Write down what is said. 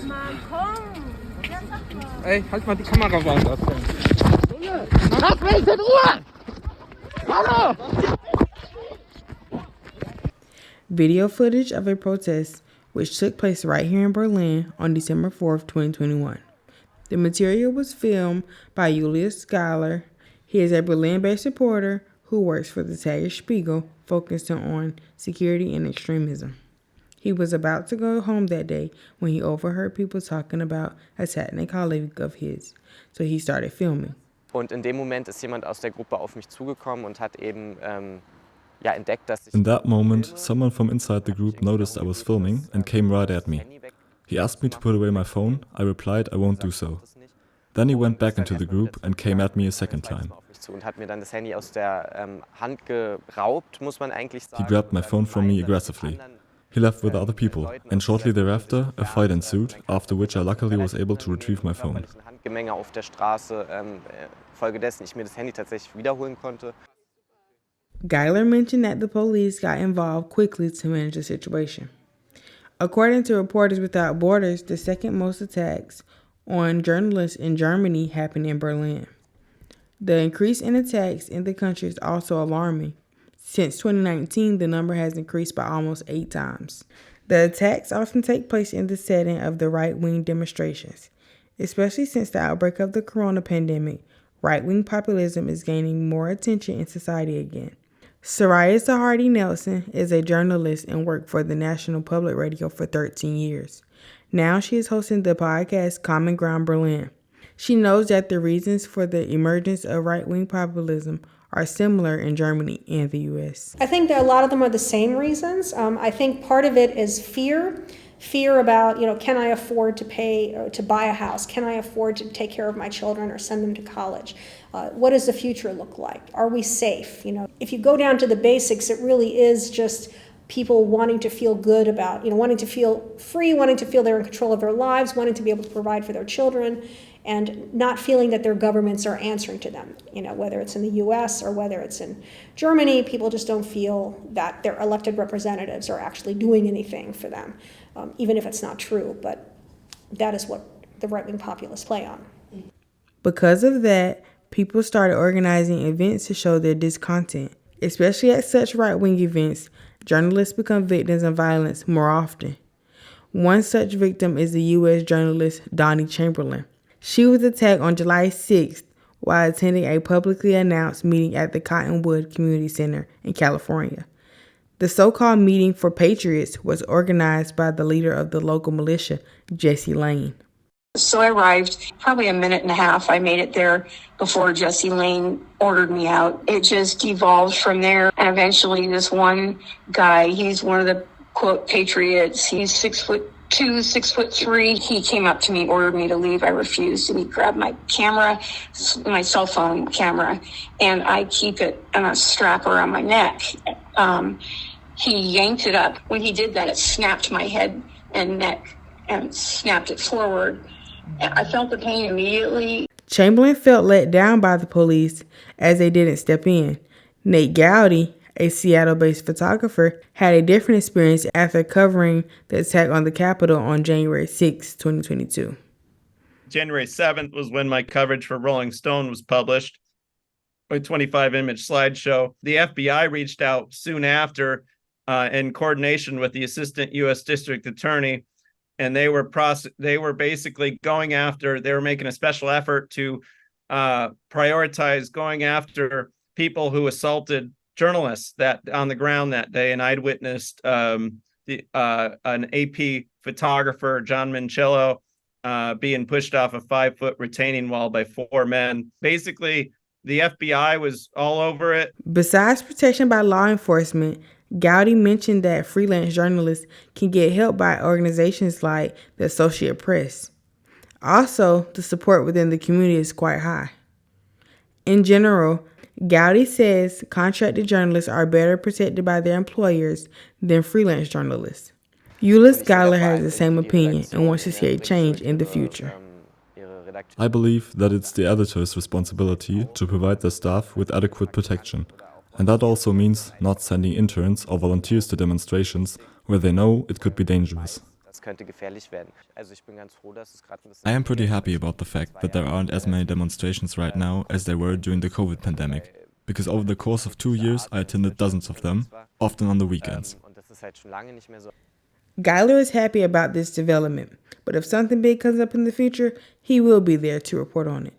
Mann, komm! Ey, halt mal die Kamera woanders hin. Lass mich in Ruhe! Hallo! Video footage of a protest which took place right here in Berlin on December 4th, 2021. The material was filmed by Julius Schuyler. He is a Berlin-based reporter who works for the Tagesspiegel, focusing on security and extremism. He was about to go home that day when he overheard people talking about attacking a colleague of his, so he started filming. Und in dem Moment ist jemand aus der Gruppe auf mich zugekommen und hat eben entdeckt, dass ich... In that moment, someone from inside the group noticed I was filming and came right at me. He asked me to put away my phone. I replied I won't do so. Then he went back into the group and came at me a second time. Und hat mir dann das Handy aus der Hand geraubt, muss man eigentlich sagen. He grabbed my phone from me aggressively. He left with other people, and shortly thereafter, a fight ensued, after which I luckily was able to retrieve my phone. Handgemenge auf der Straße, folgedessen ich mir das Handy tatsächlich wiederholen konnte. Schuyler mentioned that the police got involved quickly to manage the situation. According to Reporters Without Borders, the second most attacks on journalists in Germany happened in Berlin. The increase in attacks in the country is also alarming. Since 2019, the number has increased by almost 8 times. The attacks often take place in the setting of the right-wing demonstrations. Especially since the outbreak of the corona pandemic, right-wing populism is gaining more attention in society again. Soraya Zahardi Nelson is a journalist and worked for the National Public Radio for 13 years. Now she is hosting the podcast Common Ground Berlin. She knows that the reasons for the emergence of right-wing populism are similar in Germany and the U.S. I think that a lot of them are the same reasons. I think part of it is fear about, can I afford to pay or to buy a house? Can I afford to take care of my children or send them to college? What does the future look like? Are we safe? If you go down to the basics, it really is just people wanting to feel good about, wanting to feel free, wanting to feel they're in control of their lives, wanting to be able to provide for their children, and not feeling that their governments are answering to them. Whether it's in the U.S. or whether it's in Germany, people just don't feel that their elected representatives are actually doing anything for them, even if it's not true. But that is what the right-wing populists play on. Because of that, people started organizing events to show their discontent. Especially at such right-wing events, journalists become victims of violence more often. One such victim is the U.S. journalist Donnie Chamberlain. She was attacked on July 6th while attending a publicly announced meeting at the Cottonwood Community Center in California. The so-called Meeting for Patriots was organized by the leader of the local militia, Jesse Lane. So I arrived probably a minute and a half. I made it there before Jesse Lane ordered me out. It just evolved from there. And eventually this one guy, he's one of the, quote, patriots. He's 6'2", 6'3". He came up to me, ordered me to leave. I refused, and he grabbed my camera, my cell phone camera, and I keep it on a strap around my neck. He yanked it up. When he did that, it snapped my head and neck and snapped it forward. I felt the pain immediately. Chamberlain felt let down by the police as they didn't step in. Nate Gowdy, a Seattle-based photographer, had a different experience after covering the attack on the Capitol on January 6, 2022. January 7th was when my coverage for Rolling Stone was published, a 25-image slideshow. The FBI reached out soon after in coordination with the assistant U.S. District Attorney, and they were basically going after, they were making a special effort to prioritize going after people who assaulted journalists that on the ground that day. And I'd witnessed an AP photographer, John Mincello, being pushed off a 5-foot retaining wall by 4 men. Basically, the FBI was all over it. Besides protection by law enforcement, Gowdy mentioned that freelance journalists can get help by organizations like the Associated Press. Also, the support within the community is quite high. In general, Gowdy says contracted journalists are better protected by their employers than freelance journalists. Julius Schuyler has the same opinion and wants to see a change in the future. I believe that it's the editor's responsibility to provide their staff with adequate protection. And that also means not sending interns or volunteers to demonstrations where they know it could be dangerous. Das könnte gefährlich werden. Also ich bin ganz froh, dass es gerade ein bisschen... I am pretty happy about the fact that there aren't as many demonstrations right now as there were during the COVID pandemic, because over the course of 2 years I attended dozens of them, often on the weekends. Und das ist halt schon lange nicht mehr so. Geiler is happy about this development, but if something big comes up in the future, he will be there to report on it.